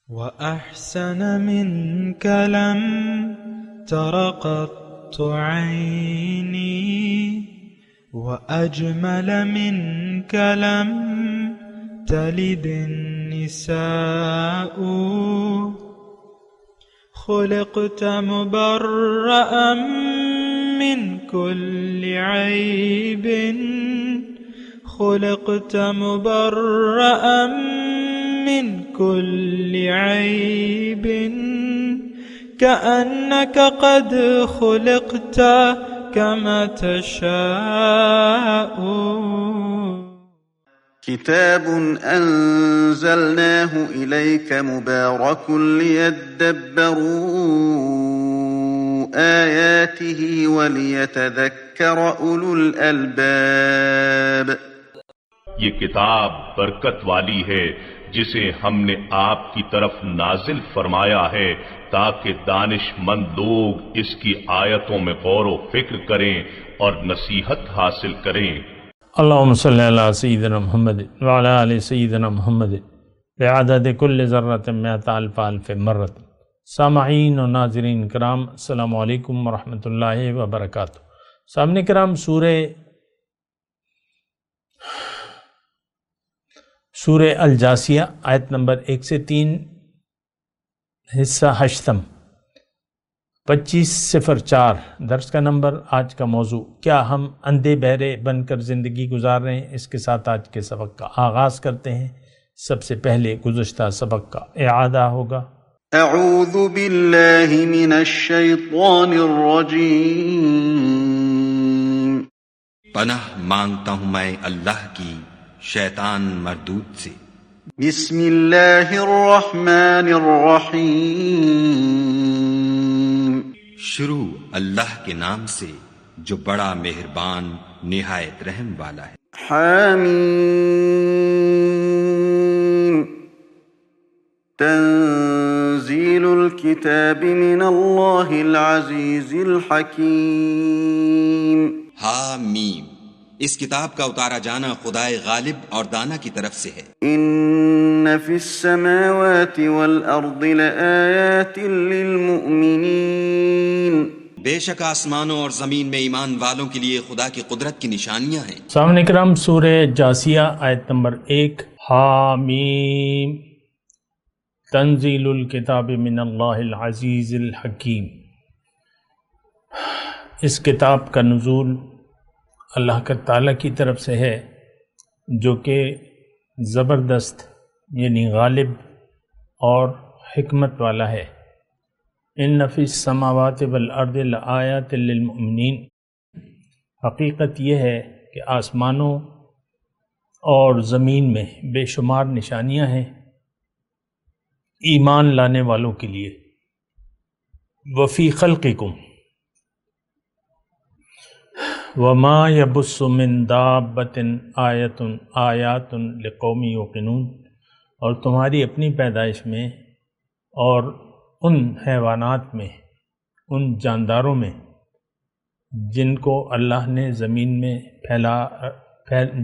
وأحسن منك لم تر قط عيني وأجمل منك لم تلد النساء خلقت مبرأ من كل عيب خلقت مبرأ من كل عيب كأنك قد خلقت كما تشاء. كتاب أنزلناه إليك مبارك ليدبروا آياته وليتذكر أولو الألباب. یہ کتاب برکت والی ہے جسے ہم نے آپ کی طرف نازل فرمایا ہے تاکہ دانش مند لوگ اس کی آیتوں میں غور و فکر کریں اور نصیحت حاصل کریں. اللہم صلی علی سیدنا محمد وعلی آل سیدنا محمد بعدد کل ذرۃ مئۃ الف الف مرۃ. سامعین و ناظرین کرام، السلام علیکم ورحمۃ اللہ وبرکاتہ. سامعین کرام، سورہ الجاسیہ آیت نمبر 1 سے 3، حصہ ہشتم، 2504 درس کا نمبر. آج کا موضوع، کیا ہم اندھے بہرے بن کر زندگی گزار رہے ہیں؟ اس کے ساتھ آج کے سبق کا آغاز کرتے ہیں. سب سے پہلے گزشتہ سبق کا اعادہ ہوگا. اعوذ باللہ من الشیطان الرجیم. پناہ مانگتا ہوں میں اللہ کی شیطان مردود سے. بسم اللہ الرحمن الرحیم. شروع اللہ کے نام سے جو بڑا مہربان نہایت رحم والا ہے. حامیم. تنزیل الکتاب من اللہ العزیز الحکیم. حامیم، اس کتاب کا اتارا جانا خدائے غالب اور دانا کی طرف سے ہے. ان فی السماوات والارض لآیات للمؤمنین. بے شک آسمانوں اور زمین میں ایمان والوں کے لیے خدا کی قدرت کی نشانیاں ہیں. سامعین کرام، سورہ جاسیہ آیت نمبر 1. حامیم تنزیل الکتاب من اللہ العزیز الحکیم. اس کتاب کا نزول اللہ کا تعالیٰ کی طرف سے ہے جو کہ زبردست یعنی غالب اور حکمت والا ہے. ان فی السماوات والارض لآیات للمؤمنین. حقیقت یہ ہے کہ آسمانوں اور زمین میں بے شمار نشانیاں ہیں ایمان لانے والوں کے لیے. وفی خلقکم وما یبث من دابۃ آیات لقوم یوقنون. اور تمہاری اپنی پیدائش میں اور ان حیوانات میں، ان جانداروں میں جن کو اللہ نے زمین میں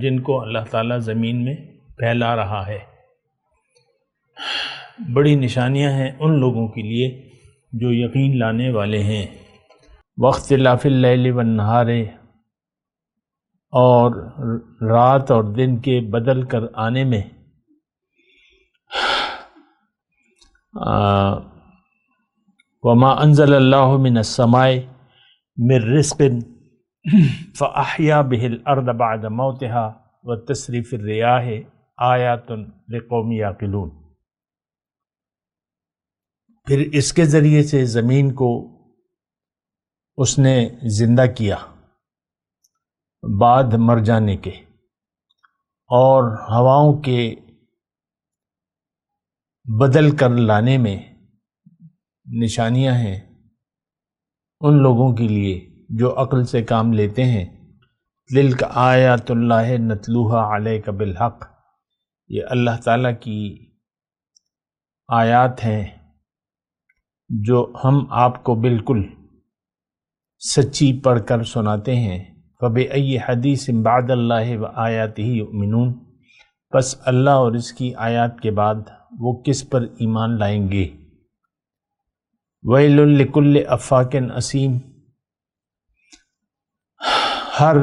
جن کو اللہ تعالیٰ زمین میں پھیلا رہا ہے. بڑی نشانیاں ہیں ان لوگوں کے لیے جو یقین لانے والے ہیں. واختلاف اللیل والنہار، اور رات اور دن کے بدل کر آنے میں. وما انزل اللہ من السماء من رزق فاحیا به الارض بعد موتها وتصریف الریاح آیات لقوم یعقلون. پھر اس کے ذریعے سے زمین کو اس نے زندہ کیا بعد مر جانے کے، اور ہواؤں کے بدل کر لانے میں نشانیاں ہیں ان لوگوں کے لیے جو عقل سے کام لیتے ہیں. تلک آیات اللہ نتلوہا علیک بالحق. یہ اللہ تعالیٰ کی آیات ہیں جو ہم آپ کو بالکل سچی پڑھ کر سناتے ہیں. فَبِأَيِّ حَدِيثٍ بَعْدَ اللَّهِ وَآيَاتِهِ يُؤْمِنُونَ. بس اللہ اور اس کی آیات کے بعد وہ کس پر ایمان لائیں گے۔ ویل لکل افاک اثیم، ہر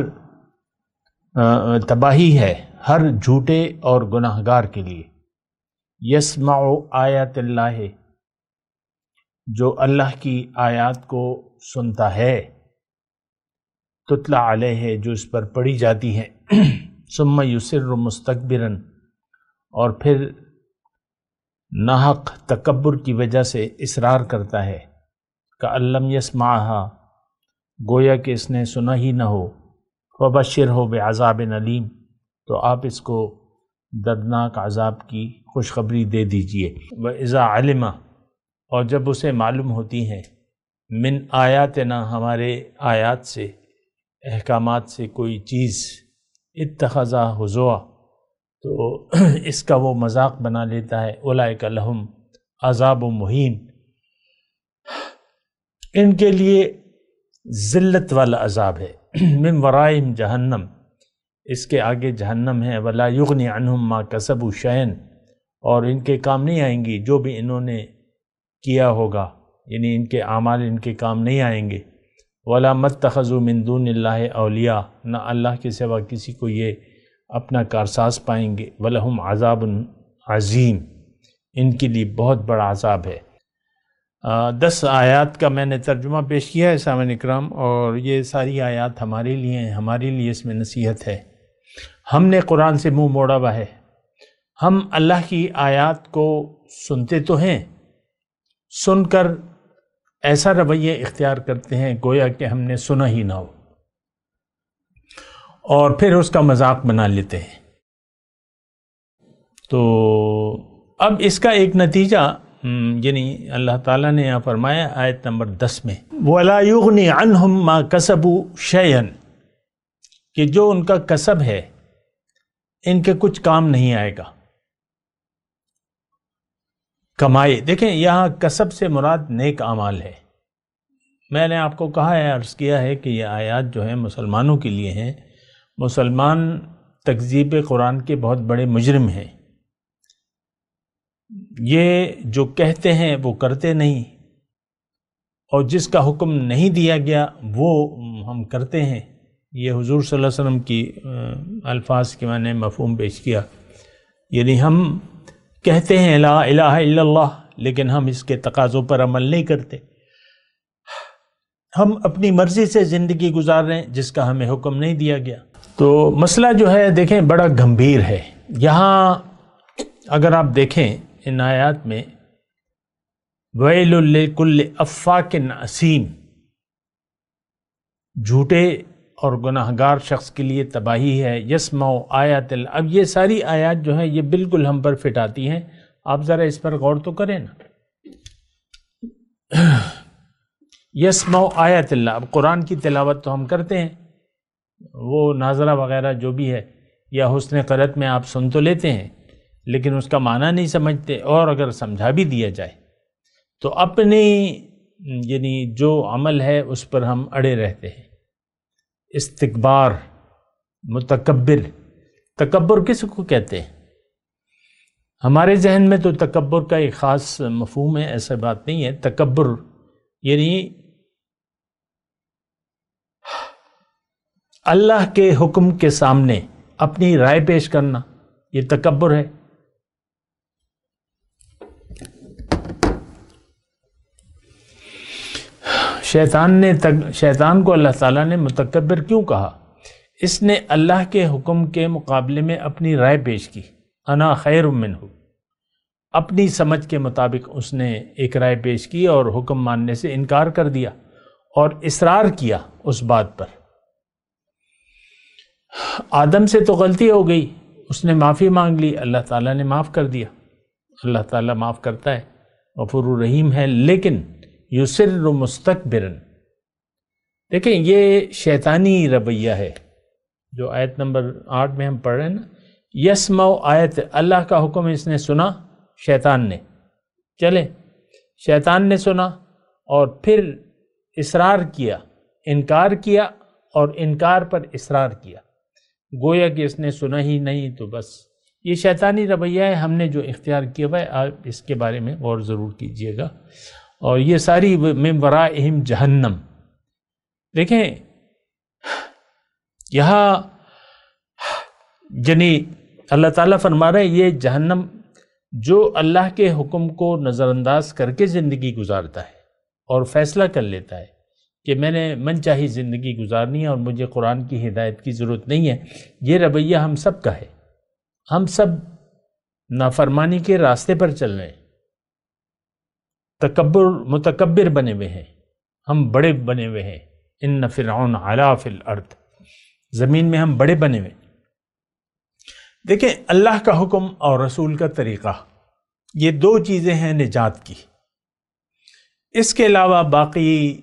تباہی ہے ہر جھوٹے اور گناہگار کے لیے۔ یسمع آیات اللہ، جو اللہ کی آیات کو سنتا ہے، تتلا علیہ، جو اس پر پڑھی جاتی ہے، ثم یصر مستکبرا، اور پھر ناحق تکبر کی وجہ سے اصرار کرتا ہے، کأن لم یسمعھا، گویا کہ اس نے سنا ہی نہ ہو، فبشرہ بعذاب علیم، تو آپ اس کو دردناک عذاب کی خوشخبری دے دیجئے۔ وَإِذَا عَلِمَ، اور جب اسے معلوم ہوتی ہے، من آیاتنا، ہمارے آیات سے، احکامات سے کوئی چیز، اتخذا ہزوا، تو اس کا وہ مذاق بنا لیتا ہے۔ اولئک لہم عذاب مہین، ان کے لیے ذلت والا عذاب ہے۔ من ورائہم جہنم، اس کے آگے جہنم ہے۔ ولا یغنی عنہم ما کسبوا شیئا، اور ان کے کام نہیں آئیں گی جو بھی انہوں نے کیا ہوگا، یعنی ان کے اعمال ان کے کام نہیں آئیں گے۔ ولا متخذوا من دون اللہ اولیاء، نہ اللہ کے سوا کسی کو یہ اپنا کارساز پائیں گے۔ ولہم عذاب عظیم، ان کے لیے بہت بڑا عذاب ہے۔ 10 آیات کا میں نے ترجمہ پیش کیا ہے سامعین اکرام، اور یہ ساری آیات ہمارے لیے ہیں، ہمارے لیے اس میں نصیحت ہے۔ ہم نے قرآن سے منہ موڑا ہوا ہے، ہم اللہ کی آیات کو سنتے تو ہیں، سن کر ایسا رویہ اختیار کرتے ہیں گویا کہ ہم نے سنا ہی نہ ہو، اور پھر اس کا مذاق بنا لیتے ہیں۔ تو اب اس کا ایک نتیجہ یعنی اللہ تعالیٰ نے یہاں فرمایا آیت نمبر 10 میں، وَلَا يُغْنِ عَنْهُمْ مَا كَسَبُوا شَيْئًا، کہ جو ان کا کسب ہے ان کے کچھ کام نہیں آئے گا، کمائی۔ دیکھیں یہاں کسب سے مراد نیک اعمال ہے۔ میں نے آپ کو کہا ہے، عرض کیا ہے کہ یہ آیات جو ہیں مسلمانوں کے لیے ہیں۔ مسلمان تکذیب قرآن کے بہت بڑے مجرم ہیں، یہ جو کہتے ہیں وہ کرتے نہیں، اور جس کا حکم نہیں دیا گیا وہ ہم کرتے ہیں۔ یہ حضور صلی اللہ علیہ وسلم کی الفاظ کے میں نے مفہوم پیش کیا، یعنی ہم کہتے ہیں لا الہ الا اللہ، لیکن ہم اس کے تقاضوں پر عمل نہیں کرتے، ہم اپنی مرضی سے زندگی گزار رہے ہیں جس کا ہمیں حکم نہیں دیا گیا۔ تو مسئلہ جو ہے دیکھیں بڑا گمبھیر ہے۔ یہاں اگر آپ دیکھیں ان آیات میں، ویل لکل افاک اثیم، جھوٹے اور گناہگار شخص کے لیے تباہی ہے۔ یسمع آیات اللہ، اب یہ ساری آیات جو ہیں یہ بالکل ہم پر فٹ آتی ہیں، آپ ذرا اس پر غور تو کریں نا۔ یسمع آیات اللہ، اب قرآن کی تلاوت تو ہم کرتے ہیں، وہ ناظرہ وغیرہ جو بھی ہے یا حسن قرأت میں آپ سن تو لیتے ہیں، لیکن اس کا معنی نہیں سمجھتے، اور اگر سمجھا بھی دیا جائے تو اپنی یعنی جو عمل ہے اس پر ہم اڑے رہتے ہیں۔ استکبار، متکبر، تکبر کس کو کہتے ہیں؟ ہمارے ذہن میں تو تکبر کا ایک خاص مفہوم ہے، ایسا بات نہیں ہے۔ تکبر یعنی اللہ کے حکم کے سامنے اپنی رائے پیش کرنا، یہ تکبر ہے۔ شیطان کو اللہ تعالیٰ نے متکبر کیوں کہا؟ اس نے اللہ کے حکم کے مقابلے میں اپنی رائے پیش کی، انا خیر منہ، اپنی سمجھ کے مطابق اس نے ایک رائے پیش کی اور حکم ماننے سے انکار کر دیا اور اصرار کیا اس بات پر۔ آدم سے تو غلطی ہو گئی، اس نے معافی مانگ لی، اللہ تعالیٰ نے معاف کر دیا۔ اللہ تعالیٰ معاف کرتا ہے، غفور رحیم ہے، لیکن یسر مستکبرا، دیکھیں یہ شیطانی رویہ ہے جو آیت نمبر 8 میں ہم پڑھ رہے ہیں نا۔ یسمع آیت، اللہ کا حکم اس نے سنا، شیطان نے، چلے شیطان نے سنا اور پھر اصرار کیا، انکار کیا اور انکار پر اصرار کیا، گویا کہ اس نے سنا ہی نہیں، تو بس یہ شیطانی رویہ ہے ہم نے جو اختیار کیا ہوا ہے، آپ اس کے بارے میں غور ضرور کیجئے گا. اور یہ ساری من ورائہم جہنم، دیکھیں یہاں یعنی اللہ تعالیٰ فرما رہا ہے یہ جہنم جو اللہ کے حکم کو نظر انداز کر کے زندگی گزارتا ہے اور فیصلہ کر لیتا ہے کہ میں نے من چاہی زندگی گزارنی ہے اور مجھے قرآن کی ہدایت کی ضرورت نہیں ہے، یہ رویہ ہم سب کا ہے. ہم سب نافرمانی کے راستے پر چل رہے ہیں، متکبر بنے ہوئے ہیں، ہم بڑے بنے ہوئے ہیں. ان فرعون علا فی الارض، زمین میں ہم بڑے بنے ہوئے. دیکھیں اللہ کا حکم اور رسول کا طریقہ، یہ دو چیزیں ہیں نجات کی. اس کے علاوہ باقی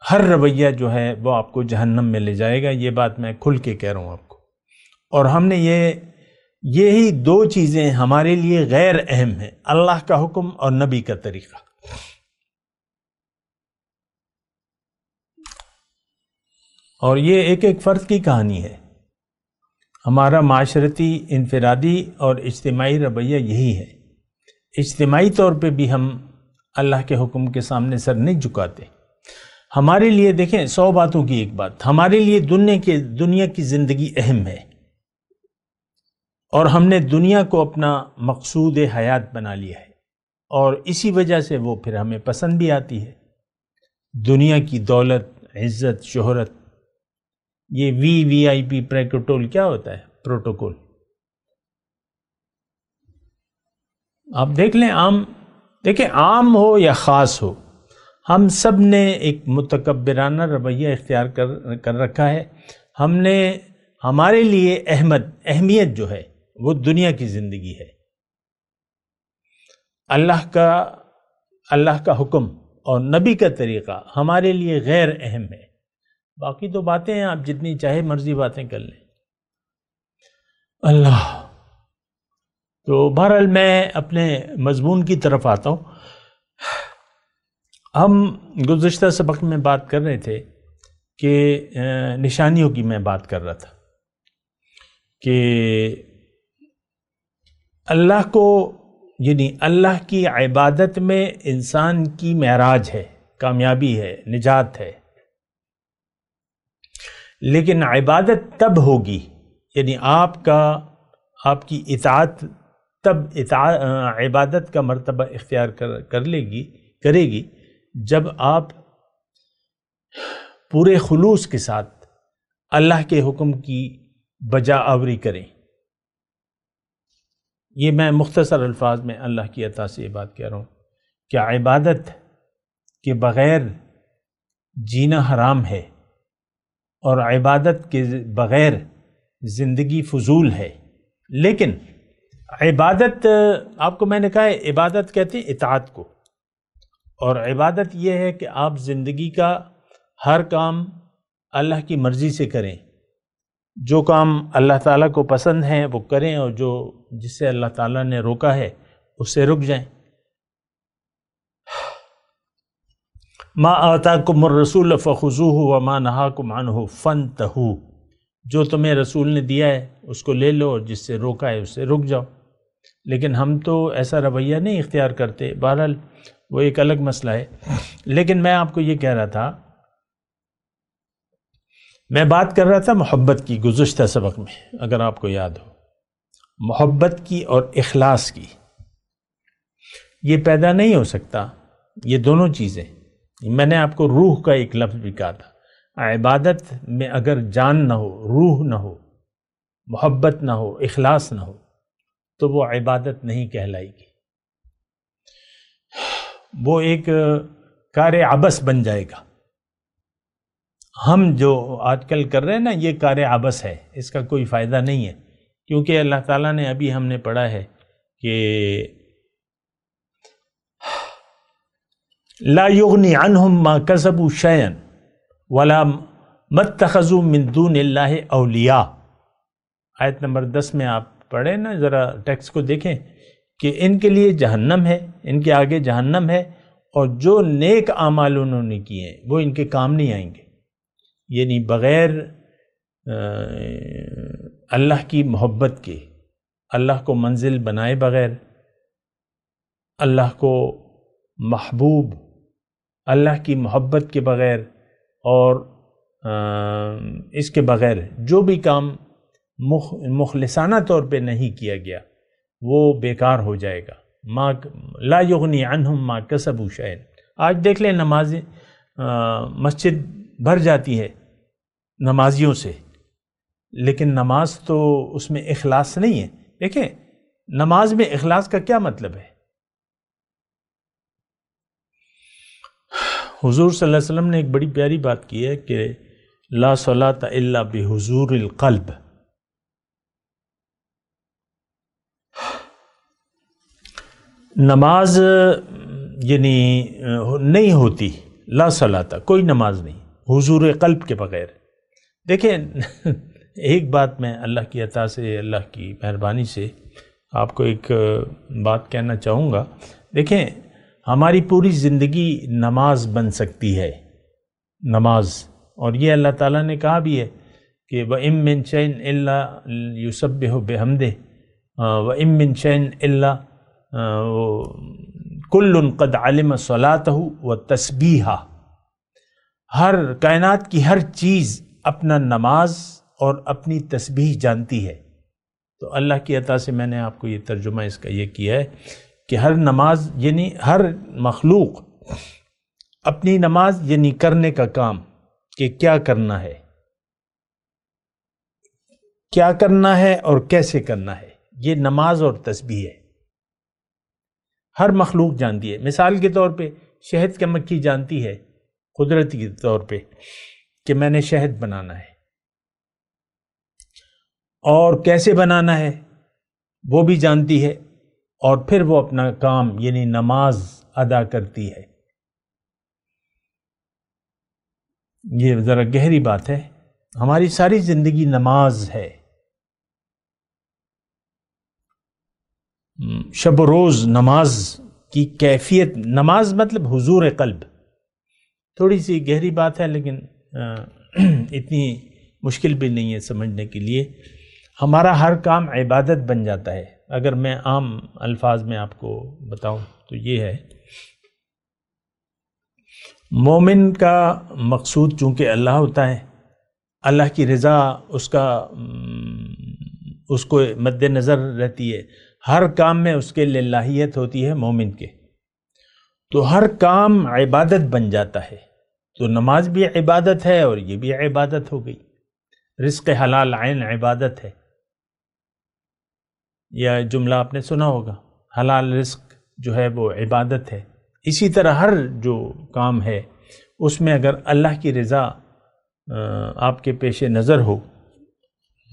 ہر رویہ جو ہے وہ آپ کو جہنم میں لے جائے گا. یہ بات میں کھل کے کہہ رہا ہوں آپ کو. اور ہم نے یہی دو چیزیں ہمارے لیے غیر اہم ہیں، اللہ کا حکم اور نبی کا طریقہ. اور یہ ایک ایک فرد کی کہانی ہے. ہمارا معاشرتی، انفرادی اور اجتماعی رویہ یہی ہے. اجتماعی طور پہ بھی ہم اللہ کے حکم کے سامنے سر نہیں جھکاتے. ہمارے لیے دیکھیں 100 باتوں کی ایک بات، ہمارے لیے دنیا کی زندگی اہم ہے اور ہم نے دنیا کو اپنا مقصود حیات بنا لیا ہے اور اسی وجہ سے وہ پھر ہمیں پسند بھی آتی ہے. دنیا کی دولت، عزت، شہرت، یہ وی آئی پی پروٹوکول کیا ہوتا ہے؟ پروٹوکول آپ دیکھ لیں، دیکھیں عام ہو یا خاص ہو، ہم سب نے ایک متکبرانہ رویہ اختیار کر رکھا ہے. ہم نے ہمارے لیے اہمیت جو ہے وہ دنیا کی زندگی ہے. اللہ کا حکم اور نبی کا طریقہ ہمارے لیے غیر اہم ہے. باقی تو باتیں ہیں، آپ جتنی چاہے مرضی باتیں کر لیں. اللہ تو بہرحال میں اپنے مضمون کی طرف آتا ہوں. ہم گزشتہ سبق میں بات کر رہے تھے کہ نشانیوں کی میں بات کر رہا تھا کہ اللہ کو، یعنی اللہ کی عبادت میں انسان کی معراج ہے، کامیابی ہے، نجات ہے. لیکن عبادت تب ہوگی، یعنی آپ کی اطاعت تب عبادت کا مرتبہ اختیار کرے گی جب آپ پورے خلوص کے ساتھ اللہ کے حکم کی بجا آوری کریں. یہ میں مختصر الفاظ میں اللہ کی عطا سے یہ بات کہہ رہا ہوں کہ عبادت کے بغیر جینا حرام ہے اور عبادت کے بغیر زندگی فضول ہے. لیکن عبادت، آپ کو میں نے کہا ہے عبادت کہتے ہیں اطاعت کو، اور عبادت یہ ہے کہ آپ زندگی کا ہر کام اللہ کی مرضی سے کریں. جو کام اللہ تعالیٰ کو پسند ہیں وہ کریں اور جس سے اللہ تعالیٰ نے روکا ہے اس سے رک جائیں. ما آتاکم الرسول فخذوہ وما نہاکم عنہ فانتہوا، جو تمہیں رسول نے دیا ہے اس کو لے لو اور جس سے روکا ہے اس سے رک جاؤ. لیکن ہم تو ایسا رویہ نہیں اختیار کرتے. بہرحال وہ ایک الگ مسئلہ ہے. لیکن میں آپ کو یہ کہہ رہا تھا، میں بات کر رہا تھا محبت کی گزشتہ سبق میں، اگر آپ کو یاد ہو، محبت کی اور اخلاص کی. یہ پیدا نہیں ہو سکتا، یہ دونوں چیزیں. میں نے آپ کو روح کا ایک لفظ بھی کہا تھا. عبادت میں اگر جان نہ ہو، روح نہ ہو، محبت نہ ہو، اخلاص نہ ہو تو وہ عبادت نہیں کہلائے گی. وہ ایک کار عبث بن جائے گا. ہم جو آج کل کر رہے ہیں نا، یہ کار عبث ہے، اس کا کوئی فائدہ نہیں ہے. کیونکہ اللہ تعالیٰ نے ابھی ہم نے پڑھا ہے کہ لا یغنی عنہم ما کسبوا شیئا ولا متخذوا من دون اللہ اولیاء. آیت نمبر 10 میں آپ پڑھیں نا، ذرا ٹیکسٹ کو دیکھیں کہ ان کے لیے جہنم ہے، ان کے آگے جہنم ہے، اور جو نیک اعمال انہوں نے کیے ہیں وہ ان کے کام نہیں آئیں گے. یعنی بغیر اللہ کی محبت کے، اللہ کو منزل بنائے بغیر، اللہ کو محبوب، اللہ کی محبت کے بغیر اور اس کے بغیر جو بھی کام مخلصانہ طور پہ نہیں کیا گیا وہ بیکار ہو جائے گا۔ ما لا یغنی عنہم ما کسبوا شیئا۔ آج دیکھ لیں نمازیں مسجد بھر جاتی ہے نمازیوں سے، لیکن نماز تو اس میں اخلاص نہیں ہے۔ دیکھیں نماز میں اخلاص کا کیا مطلب ہے؟ حضور صلی اللہ علیہ وسلم نے ایک بڑی پیاری بات کی ہے کہ لا صلاۃ الا بحضور القلب۔ نماز یعنی نہیں ہوتی، لا صلاۃ، کوئی نماز نہیں حضور قلب کے بغیر۔ دیکھیں ایک بات میں اللہ کی عطا سے، اللہ کی مہربانی سے آپ کو ایک بات کہنا چاہوں گا۔ دیکھیں ہماری پوری زندگی نماز بن سکتی ہے، نماز، اور یہ اللہ تعالیٰ نے کہا بھی ہے کہ وَإِن مِّن شَيْءٍ إِلَّا يُسَبِّحُ بِحَمْدِهِ وَإِن مِّن شَيْءٍ إِلَّا كُلٌّ قَدْ عَلِمَ صَلَاتَهُ وَتَسْبِيحَهُ۔ ہر کائنات کی ہر چیز اپنا نماز اور اپنی تسبیح جانتی ہے۔ تو اللہ کی عطا سے میں نے آپ کو یہ ترجمہ اس کا یہ کیا ہے کہ ہر نماز یعنی ہر مخلوق اپنی نماز یعنی کرنے کا کام کہ کیا کرنا ہے، کیا کرنا ہے اور کیسے کرنا ہے، یہ نماز اور تسبیح ہے۔ ہر مخلوق جانتی ہے۔ مثال کے طور پہ شہد کی مکھی جانتی ہے قدرتی طور پہ کہ میں نے شہد بنانا ہے، اور کیسے بنانا ہے وہ بھی جانتی ہے، اور پھر وہ اپنا کام یعنی نماز ادا کرتی ہے۔ یہ ذرا گہری بات ہے۔ ہماری ساری زندگی نماز ہے، شب و روز نماز کی کیفیت، نماز مطلب حضور قلب۔ تھوڑی سی گہری بات ہے لیکن اتنی مشکل بھی نہیں ہے سمجھنے کے لیے۔ ہمارا ہر کام عبادت بن جاتا ہے۔ اگر میں عام الفاظ میں آپ کو بتاؤں تو یہ ہے، مومن کا مقصود چونکہ اللہ ہوتا ہے، اللہ کی رضا اس کو مد نظر رہتی ہے، ہر کام میں اس کے للہیت ہوتی ہے مومن کے، تو ہر کام عبادت بن جاتا ہے۔ تو نماز بھی عبادت ہے اور یہ بھی عبادت ہو گئی۔ رزق حلال عین عبادت ہے، یا جملہ آپ نے سنا ہوگا، حلال رزق جو ہے وہ عبادت ہے۔ اسی طرح ہر جو کام ہے اس میں اگر اللہ کی رضا آپ کے پیش نظر ہو،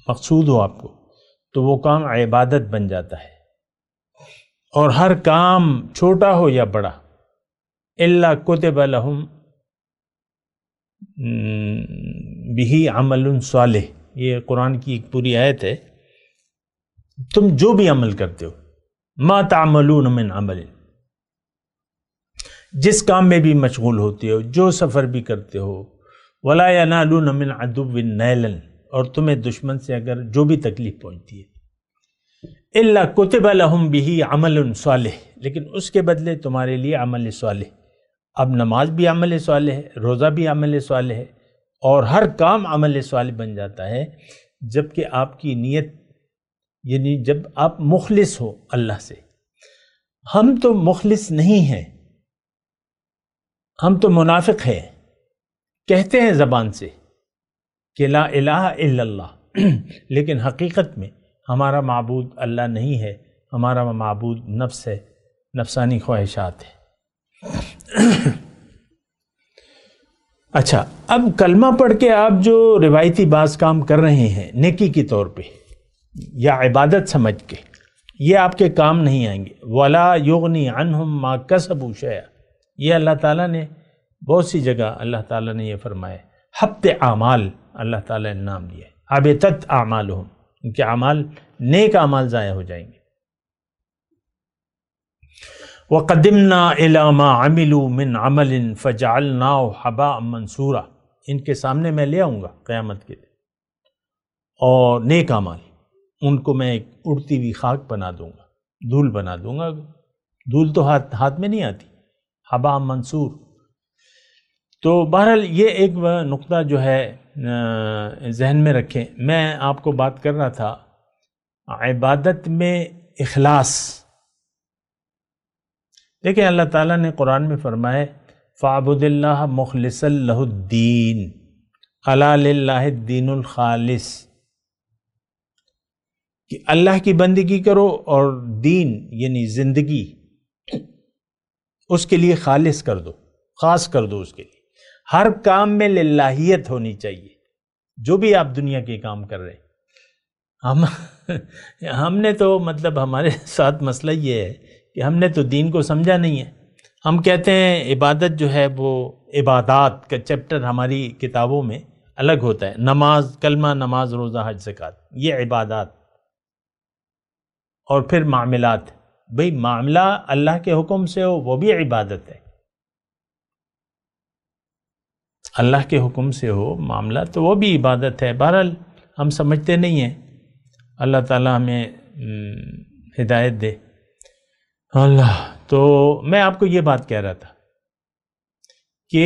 مقصود ہو آپ کو، تو وہ کام عبادت بن جاتا ہے۔ اور ہر کام چھوٹا ہو یا بڑا، الا کتب لہم بہ عمل صالح، یہ قرآن کی ایک پوری آیت ہے۔ تم جو بھی عمل کرتے ہو، ما تعملون من عمل، جس کام میں بھی مشغول ہوتے ہو، جو سفر بھی کرتے ہو، ولا ینالون من عدو نیلا، اور تمہیں دشمن سے اگر جو بھی تکلیف پہنچتی ہے، الا کتب لہم بہ عمل صالح، لیکن اس کے بدلے تمہارے لیے عمل صالح۔ اب نماز بھی عمل صالح ہے، روزہ بھی عمل صالح ہے، اور ہر کام عمل صالح بن جاتا ہے جبکہ آپ کی نیت، یعنی جب آپ مخلص ہو اللہ سے۔ ہم تو مخلص نہیں ہیں، ہم تو منافق ہیں، کہتے ہیں زبان سے کہ لا الہ الا اللہ، لیکن حقیقت میں ہمارا معبود اللہ نہیں ہے، ہمارا معبود نفس ہے، نفسانی خواہشات ہے۔ اچھا، اب کلمہ پڑھ کے آپ جو روایتی بعض کام کر رہے ہیں نیکی کی طور پہ یا عبادت سمجھ کے، یہ آپ کے کام نہیں آئیں گے۔ وَلَا يُغْنِي عَنْهُمْ مَا كَسَبُوا شَيْئًا، یہ اللہ تعالیٰ نے بہت سی جگہ اللہ تعالیٰ نے یہ فرمایا، حبط اعمال اللہ تعالیٰ نے نام لیا ہے، حبطت اعمالہم، ان کے اعمال، نیک اعمال ضائع ہو جائیں گے۔ وَقَدِمْنَا إِلَى مَا عَمِلُوا مِنْ عَمَلٍ فَجَعَلْنَاهُ حَبَاءً مَنْثُورًا، ان کے سامنے میں لے آؤں گا قیامت کے دن اور نیک اعمال، ان کو میں ایک اڑتی ہوئی خاک بنا دوں گا، دھول بنا دوں گا۔ دھول تو ہاتھ میں نہیں آتی، ہبا منصور۔ تو بہرحال یہ ایک نقطہ جو ہے ذہن میں رکھیں۔ میں آپ کو بات کر رہا تھا عبادت میں اخلاص۔ دیکھیں اللہ تعالیٰ نے قرآن میں فرمایا فَاعْبُدِ اللَّهَ مُخْلِصًا لَهُ الدِّينَ أَلَا لِلَّهِ الدِّينُ الْخَالِص، کہ اللہ کی بندگی کرو اور دین یعنی زندگی اس کے لیے خالص کر دو، خاص کر دو۔ اس کے لیے ہر کام میں للہیت ہونی چاہیے۔ جو بھی آپ دنیا کے کام کر رہے ہیں، ہم نے تو مطلب ہمارے ساتھ مسئلہ یہ ہے کہ ہم نے تو دین کو سمجھا نہیں ہے۔ ہم کہتے ہیں عبادت جو ہے وہ عبادات کا چیپٹر ہماری کتابوں میں الگ ہوتا ہے، نماز، کلمہ، نماز، روزہ، حج، زکوٰۃ، یہ عبادات، اور پھر معاملات۔ بھئی معاملہ اللہ کے حکم سے ہو وہ بھی عبادت ہے، اللہ کے حکم سے ہو معاملہ تو وہ بھی عبادت ہے۔ بہرحال ہم سمجھتے نہیں ہیں، اللہ تعالیٰ ہمیں ہدایت دے اللہ۔ تو میں آپ کو یہ بات کہہ رہا تھا کہ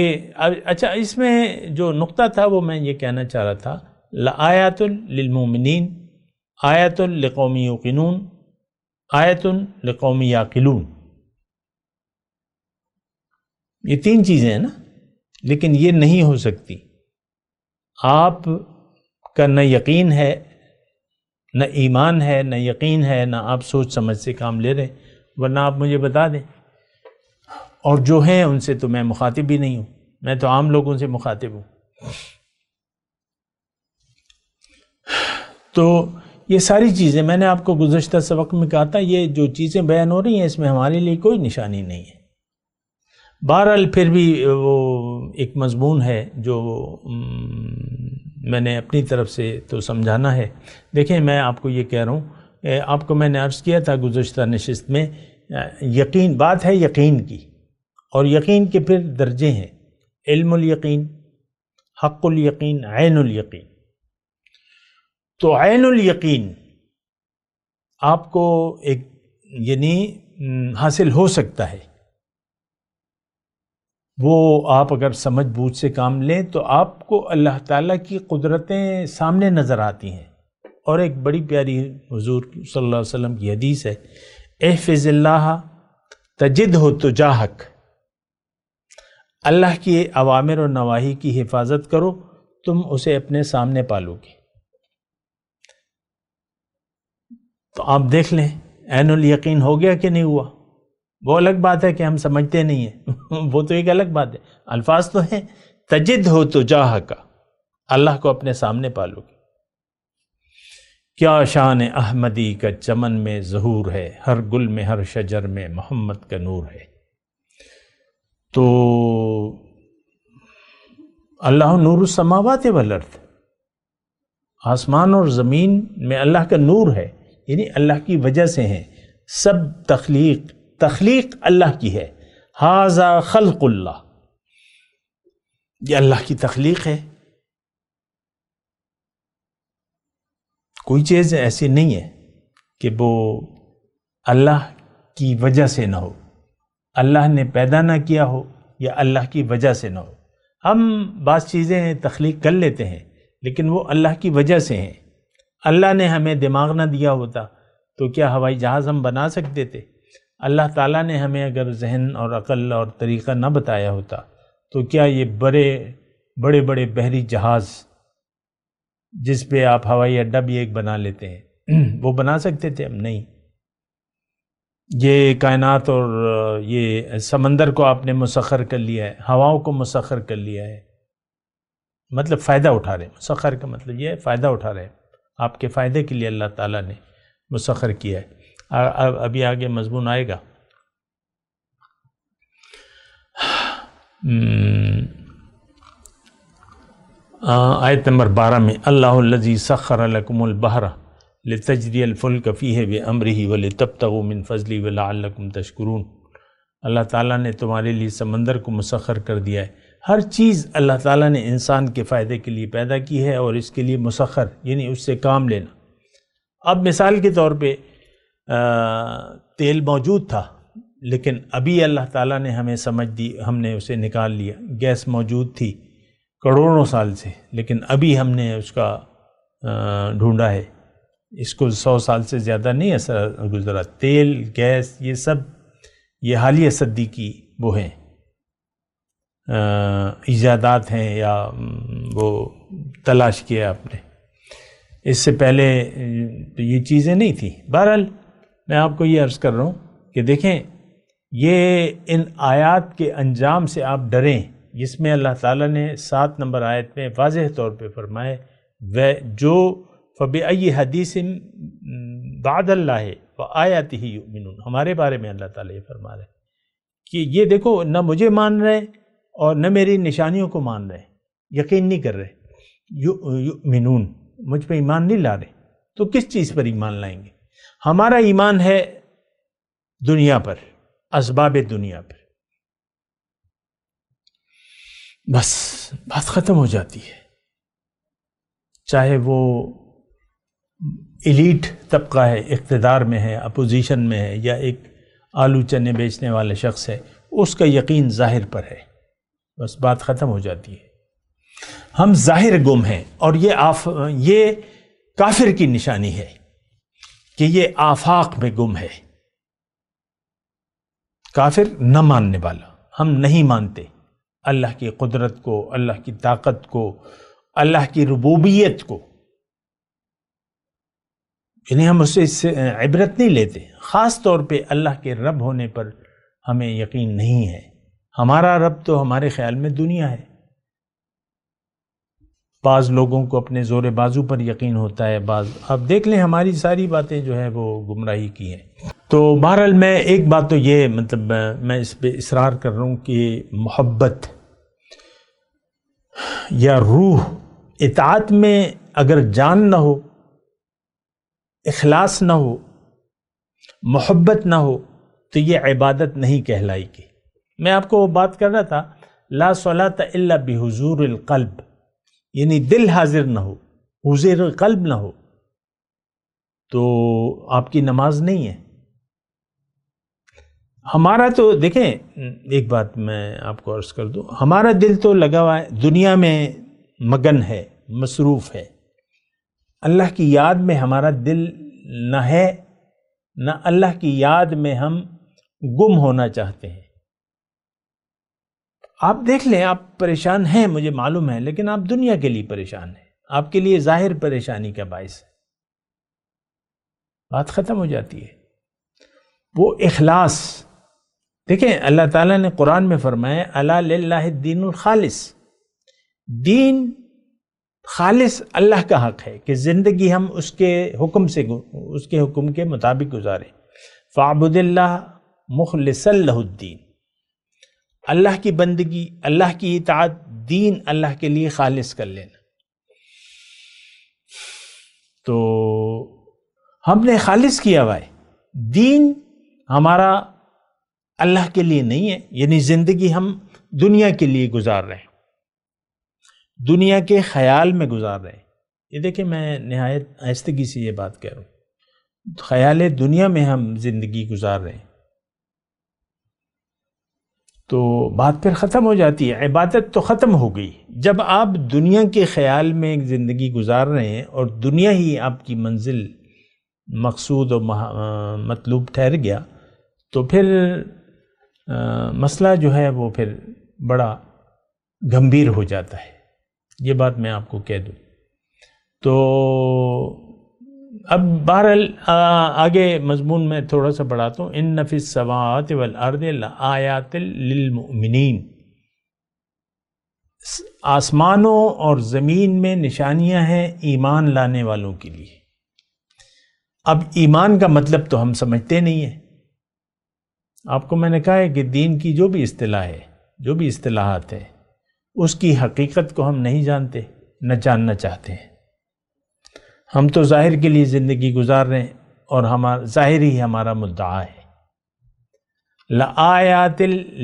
اچھا، اس میں جو نقطہ تھا وہ میں یہ کہنا چاہ رہا تھا، لآیات للمؤمنین، آیۃ لقوم یوقنون، آیۃ لقوم یعقلون۔ یہ تین چیزیں ہیں نا، لیکن یہ نہیں ہو سکتی۔ آپ کا نہ یقین ہے، نہ ایمان ہے، نہ یقین ہے، نہ آپ سوچ سمجھ سے کام لے رہے، ورنہ آپ مجھے بتا دیں۔ اور جو ہیں ان سے تو میں مخاطب بھی نہیں ہوں، میں تو عام لوگوں سے مخاطب ہوں۔ تو یہ ساری چیزیں میں نے آپ کو گزشتہ سبق میں کہا تھا، یہ جو چیزیں بیان ہو رہی ہیں اس میں ہمارے لیے کوئی نشانی نہیں ہے۔ بہرحال پھر بھی وہ ایک مضمون ہے جو میں نے اپنی طرف سے تو سمجھانا ہے۔ دیکھیں میں آپ کو یہ کہہ رہا ہوں، آپ کو میں نے عرض کیا تھا گزشتہ نشست میں، یقین، بات ہے یقین کی، اور یقین کے پھر درجے ہیں، علم الیقین، حق الیقین، عین الیقین۔ تو عین الیقین آپ کو ایک یعنی حاصل ہو سکتا ہے، وہ آپ اگر سمجھ بوجھ سے کام لیں تو آپ کو اللہ تعالیٰ کی قدرتیں سامنے نظر آتی ہیں۔ اور ایک بڑی پیاری حضور صلی اللہ علیہ وسلم کی حدیث ہے، احفظ اللہ تجدہ تجاہک، اللہ کی اوامر و نواہی کی حفاظت کرو، تم اسے اپنے سامنے پالو گے۔ تو آپ دیکھ لیں عین الیقین ہو گیا کہ نہیں ہوا۔ وہ الگ بات ہے کہ ہم سمجھتے نہیں ہیں، وہ تو ایک الگ بات ہے، الفاظ تو ہیں، تجد ہو تو جاہ کا، اللہ کو اپنے سامنے پالو گے۔ کیا شان احمدی کا چمن میں ظہور ہے، ہر گل میں ہر شجر میں محمد کا نور ہے۔ تو اللہ نور السماوات والارض، آسمان اور زمین میں اللہ کا نور ہے، یعنی اللہ کی وجہ سے ہیں سب۔ تخلیق اللہ کی ہے، ھذا خلق اللہ، یہ اللہ کی تخلیق ہے۔ کوئی چیز ایسی نہیں ہے کہ وہ اللہ کی وجہ سے نہ ہو، اللہ نے پیدا نہ کیا ہو یا اللہ کی وجہ سے نہ ہو۔ ہم بعض چیزیں تخلیق کر لیتے ہیں لیکن وہ اللہ کی وجہ سے ہیں۔ اللہ نے ہمیں دماغ نہ دیا ہوتا تو کیا ہوائی جہاز ہم بنا سکتے تھے؟ اللہ تعالیٰ نے ہمیں اگر ذہن اور عقل اور طریقہ نہ بتایا ہوتا تو کیا یہ بڑے بڑے بحری جہاز جس پہ آپ ہوائی اڈہ بھی ایک بنا لیتے ہیں وہ بنا سکتے تھے؟ ہم نہیں۔ یہ کائنات اور یہ سمندر کو آپ نے مسخر کر لیا ہے، ہواؤں کو مسخر کر لیا ہے، مطلب فائدہ اٹھا رہے ہیں۔ مسخر کا مطلب یہ ہے فائدہ اٹھا رہے ہیں، آپ کے فائدے کے لیے اللہ تعالیٰ نے مسخر کیا ہے۔ ابھی آگے مضمون آئے گا۔ آیت نمبر 12 میں اللہ الذی سخر لکم البحر لتجری الفلک فیہ بامرہ ولتبتغوا من فضلہ ولعلکم تشکرون۔ اللہ تعالیٰ نے تمہارے لیے سمندر کو مسخر کر دیا ہے۔ ہر چیز اللہ تعالیٰ نے انسان کے فائدے کے لیے پیدا کی ہے اور اس کے لیے مسخر، یعنی اس سے کام لینا اب مثال کے طور پہ تیل موجود تھا، لیکن ابھی اللہ تعالیٰ نے ہمیں سمجھ دی، ہم نے اسے نکال لیا. گیس موجود تھی کروڑوں سال سے، لیکن ابھی ہم نے اس کا ڈھونڈا ہے. اس کو 100 سال سے زیادہ نہیں اثر گزرا. تیل، گیس، یہ سب یہ حالیہ صدی کی وہ ہیں ایجادات ہیں یا وہ تلاش کیا آپ نے. اس سے پہلے یہ چیزیں نہیں تھیں. بہرحال میں آپ کو یہ عرض کر رہا ہوں کہ دیکھیں، یہ ان آیات کے انجام سے آپ ڈریں، جس میں اللہ تعالیٰ نے 7 نمبر آیت میں واضح طور پہ فرمائے جو فَبِأَيِّ حَدِيثٍ بَعْدَ اللَّهِ وَآيَاتِهِ يُؤْمِنُونَ. ہمارے بارے میں اللہ تعالیٰ یہ فرما رہے کہ یہ دیکھو، نہ مجھے مان رہے اور نہ میری نشانیوں کو مان رہے، یقین نہیں کر رہے. یؤمنون، مجھ پہ ایمان نہیں لا رہے، تو کس چیز پر ایمان لائیں گے؟ ہمارا ایمان ہے دنیا پر، اسباب دنیا پر. بس بات ختم ہو جاتی ہے. چاہے وہ ایلیٹ طبقہ ہے، اقتدار میں ہے، اپوزیشن میں ہے، یا ایک آلو چنے بیچنے والا شخص ہے، اس کا یقین ظاہر پر ہے. بس بات ختم ہو جاتی ہے. ہم ظاہر گم ہیں، اور یہ کافر کی نشانی ہے کہ یہ آفاق میں گم ہے. کافر نہ ماننے والا. ہم نہیں مانتے اللہ کی قدرت کو، اللہ کی طاقت کو، اللہ کی ربوبیت کو، یعنی ہم اس سے عبرت نہیں لیتے. خاص طور پہ اللہ کے رب ہونے پر ہمیں یقین نہیں ہے. ہمارا رب تو ہمارے خیال میں دنیا ہے. بعض لوگوں کو اپنے زور بازو پر یقین ہوتا ہے، بعض اب دیکھ لیں ہماری ساری باتیں جو ہے وہ گمراہی کی ہیں. تو بہرحال میں ایک بات تو یہ مطلب میں اس پہ اصرار کر رہا ہوں کہ محبت یا روح، اطاعت میں اگر جان نہ ہو، اخلاص نہ ہو، محبت نہ ہو، تو یہ عبادت نہیں کہلائے گی. میں آپ کو وہ بات کر رہا تھا، لا صلاۃ الا بحضور القلب، یعنی دل حاضر نہ ہو، حضور قلب نہ ہو تو آپ کی نماز نہیں ہے. ہمارا تو دیکھیں، ایک بات میں آپ کو عرض کر دوں، ہمارا دل تو لگا ہوا ہے دنیا میں، مگن ہے، مصروف ہے. اللہ کی یاد میں ہمارا دل نہ ہے، نہ اللہ کی یاد میں ہم گم ہونا چاہتے ہیں. آپ دیکھ لیں، آپ پریشان ہیں مجھے معلوم ہے، لیکن آپ دنیا کے لیے پریشان ہیں. آپ کے لیے ظاہر پریشانی کا باعث ہے. بات ختم ہو جاتی ہے. وہ اخلاص دیکھیں، اللہ تعالیٰ نے قرآن میں فرمایا الا للہ الدین الخالص. دین خالص اللہ کا حق ہے کہ زندگی ہم اس کے حکم سے، اس کے حکم کے مطابق گزاریں. فاعبد اللہ مخلصا لہ الدین، اللہ کی بندگی، اللہ کی اطاعت، دین اللہ کے لیے خالص کر لینا. تو ہم نے خالص کیا ہوا ہے. دین ہمارا اللہ کے لیے نہیں ہے، یعنی زندگی ہم دنیا کے لیے گزار رہے ہیں، دنیا کے خیال میں گزار رہے ہیں. یہ دیکھیں، میں نہایت آہستگی سے یہ بات کہہ رہا ہوں، خیال دنیا میں ہم زندگی گزار رہے ہیں. تو بات پھر ختم ہو جاتی ہے. عبادت تو ختم ہو گئی. جب آپ دنیا کے خیال میں ایک زندگی گزار رہے ہیں اور دنیا ہی آپ کی منزل، مقصود اور مطلوب ٹھہر گیا، تو پھر مسئلہ جو ہے وہ پھر بڑا گمبھیر ہو جاتا ہے. یہ بات میں آپ کو کہہ دوں. تو اب بہرحال آگے مضمون میں تھوڑا سا بڑھاتا ہوں. ان فی السماوات والارض لآیات للمؤمنین، آسمانوں اور زمین میں نشانیاں ہیں ایمان لانے والوں کے لیے. اب ایمان کا مطلب تو ہم سمجھتے نہیں ہیں. آپ کو میں نے کہا ہے کہ دین کی جو بھی اصطلاح ہے، جو بھی اصطلاحات ہیں، اس کی حقیقت کو ہم نہیں جانتے، نہ جاننا چاہتے ہیں. ہم تو ظاہر کے لیے زندگی گزار رہے ہیں اور ہمارا ظاہر ہی ہمارا مدعا ہے. لآیات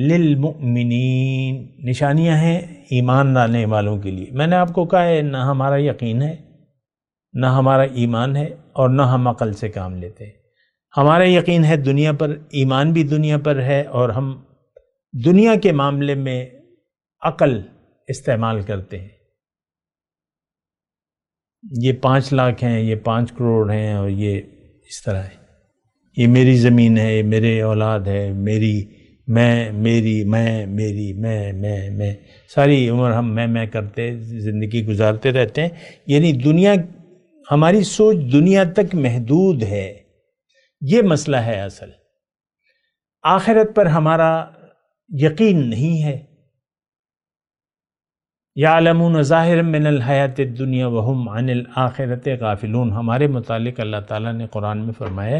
للمؤمنین، نشانیاں ہیں ایمان لانے والوں کے لیے. میں نے آپ کو کہا ہے نہ ہمارا یقین ہے، نہ ہمارا ایمان ہے، اور نہ ہم عقل سے کام لیتے ہیں۔ ہمارا یقین ہے دنیا پر، ایمان بھی دنیا پر ہے، اور ہم دنیا کے معاملے میں عقل استعمال کرتے ہیں۔ یہ 5 لاکھ ہیں، یہ 5 کروڑ ہیں، اور یہ اس طرح ہے، یہ میری زمین ہے، یہ میرے اولاد ہے، میں ساری عمر ہم میں کرتے زندگی گزارتے رہتے ہیں۔ یعنی دنیا، ہماری سوچ دنیا تک محدود ہے، یہ مسئلہ ہے اصل۔ آخرت پر ہمارا یقین نہیں ہے۔ یعلمون ظاہرا من الحیات الدنیا وہم عن الآخرۃ غافلون۔ ہمارے متعلق اللہ تعالیٰ نے قرآن میں فرمایا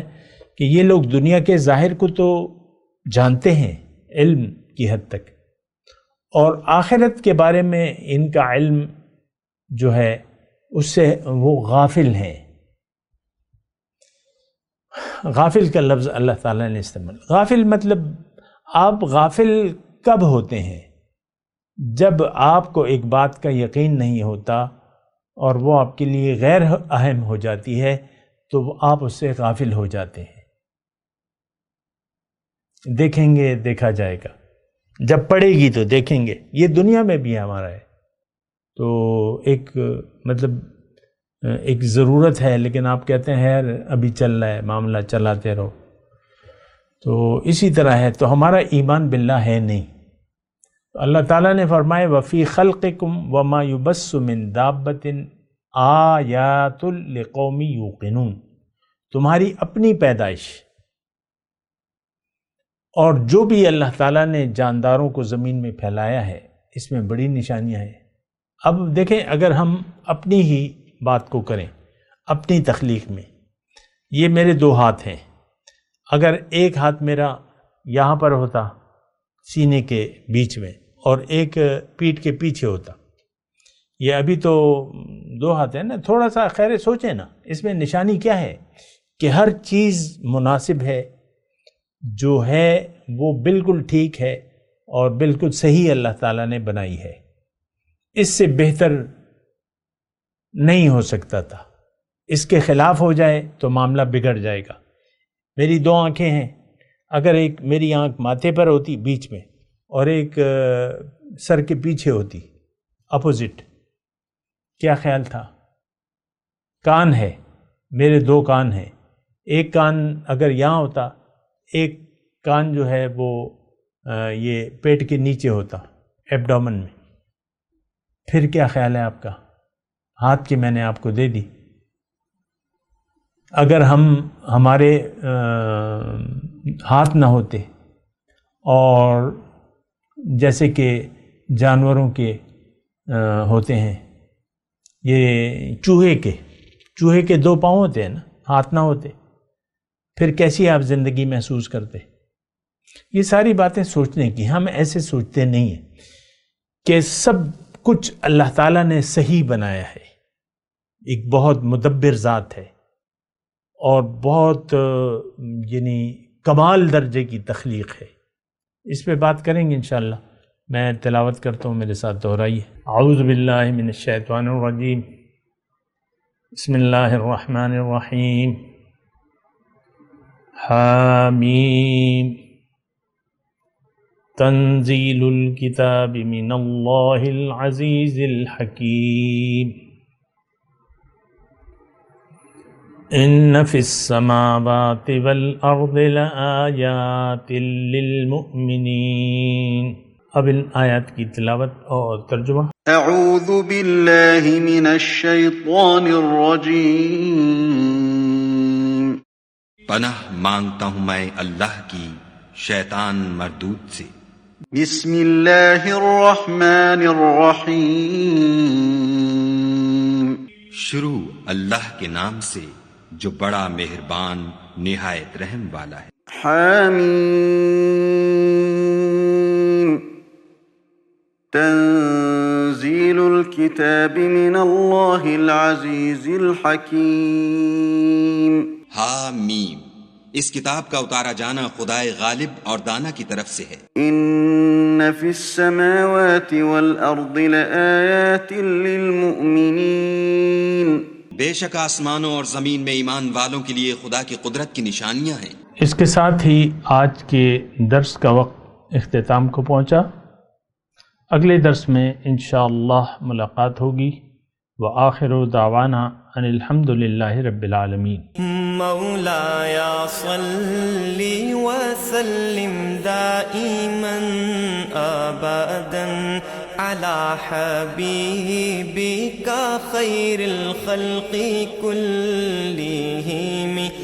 کہ یہ لوگ دنیا کے ظاہر کو تو جانتے ہیں علم کی حد تک، اور آخرت کے بارے میں ان کا علم جو ہے اس سے وہ غافل ہیں۔ غافل کا لفظ اللہ تعالیٰ نے استعمال۔ غافل مطلب آپ غافل کب ہوتے ہیں؟ جب آپ کو ایک بات کا یقین نہیں ہوتا اور وہ آپ کے لیے غیر اہم ہو جاتی ہے تو آپ اس سے غافل ہو جاتے ہیں۔ دیکھیں گے، دیکھا جائے گا، جب پڑے گی تو دیکھیں گے۔ یہ دنیا میں بھی ہمارا ہے، تو ایک مطلب ایک ضرورت ہے، لیکن آپ کہتے ہیں یار ابھی چل رہا ہے معاملہ، چلاتے رہو۔ تو اسی طرح ہے، تو ہمارا ایمان باللہ ہے نہیں۔ اللہ تعالیٰ نے فرمایا وَفِي خَلْقِكُمْ وَمَا يُبَثُّ مِن دَابَّةٍ آیَاتٌ لِقَوْمٍ یُوقِنُونَ، تمہاری اپنی پیدائش اور جو بھی اللہ تعالیٰ نے جانداروں کو زمین میں پھیلایا ہے، اس میں بڑی نشانیاں ہیں۔ اب دیکھیں، اگر ہم اپنی ہی بات کو کریں، اپنی تخلیق میں، یہ میرے 2 ہاتھ ہیں، اگر ایک ہاتھ میرا یہاں پر ہوتا سینے کے بیچ میں اور ایک پیٹھ کے پیچھے ہوتا، یہ ابھی تو 2 ہاتھ ہیں نا، تھوڑا سا خیر سوچیں نا، اس میں نشانی کیا ہے کہ ہر چیز مناسب ہے، جو ہے وہ بالکل ٹھیک ہے اور بالکل صحیح اللہ تعالیٰ نے بنائی ہے، اس سے بہتر نہیں ہو سکتا تھا۔ اس کے خلاف ہو جائے تو معاملہ بگڑ جائے گا۔ میری 2 آنکھیں ہیں، اگر ایک میری آنکھ ماتھے پر ہوتی بیچ میں اور ایک سر کے پیچھے ہوتی اپوزٹ، کیا خیال تھا؟ کان ہے، میرے 2 کان ہیں، ایک کان اگر یہاں ہوتا، ایک کان جو ہے وہ یہ پیٹ کے نیچے ہوتا، ایبڈومن میں، پھر کیا خیال ہے آپ کا؟ ہاتھ کی میں نے آپ کو دے دی۔ اگر ہمارے ہاتھ نہ ہوتے اور جیسے کہ جانوروں کے ہوتے ہیں، یہ چوہے کے 2 پاؤں ہوتے ہیں نا، ہاتھ نہ ہوتے، پھر کیسی آپ زندگی محسوس کرتے؟ یہ ساری باتیں سوچنے کی، ہم ایسے سوچتے نہیں ہیں کہ سب کچھ اللہ تعالیٰ نے صحیح بنایا ہے، ایک بہت مدبر ذات ہے اور بہت یعنی کمال درجے کی تخلیق ہے۔ اس پہ بات کریں گے انشاءاللہ۔ میں تلاوت کرتا ہوں، میرے ساتھ دہرائیے۔ اعوذ باللہ من الشیطان الرجیم، بسم اللہ الرحمن الرحیم، حامیم، تنزیل الکتاب من اللہ العزیز الحکیم، ان فی السماوات والارض لآیات للمؤمنین۔ اب ان آیات کی تلاوت اور ترجمہ۔ اعوذ باللہ من الشیطان الرجیم، پناہ مانگتا ہوں میں اللہ کی شیطان مردود سے۔ بسم اللہ الرحمن الرحیم، شروع اللہ کے نام سے جو بڑا مہربان نہایت رحم والا ہے۔ حامیم، تنزیل الکتاب من اللہ العزیز الحکیم۔ حامیم، اس کتاب کا اتارا جانا خدائے غالب اور دانا کی طرف سے ہے۔ ان فی السماوات والارض لآیات للمؤمنین، بے شک آسمانوں اور زمین میں ایمان والوں کے لیے خدا کی قدرت کی نشانیاں ہیں۔ اس کے ساتھ ہی آج کے درس کا وقت اختتام کو پہنچا۔ اگلے درس میں انشاءاللہ ملاقات ہوگی۔ وآخر دعوانا ان الحمد للہ رب العالمین۔ مولاي صل وسلم دائما ابدا على حبيبك خير الخلق كلهم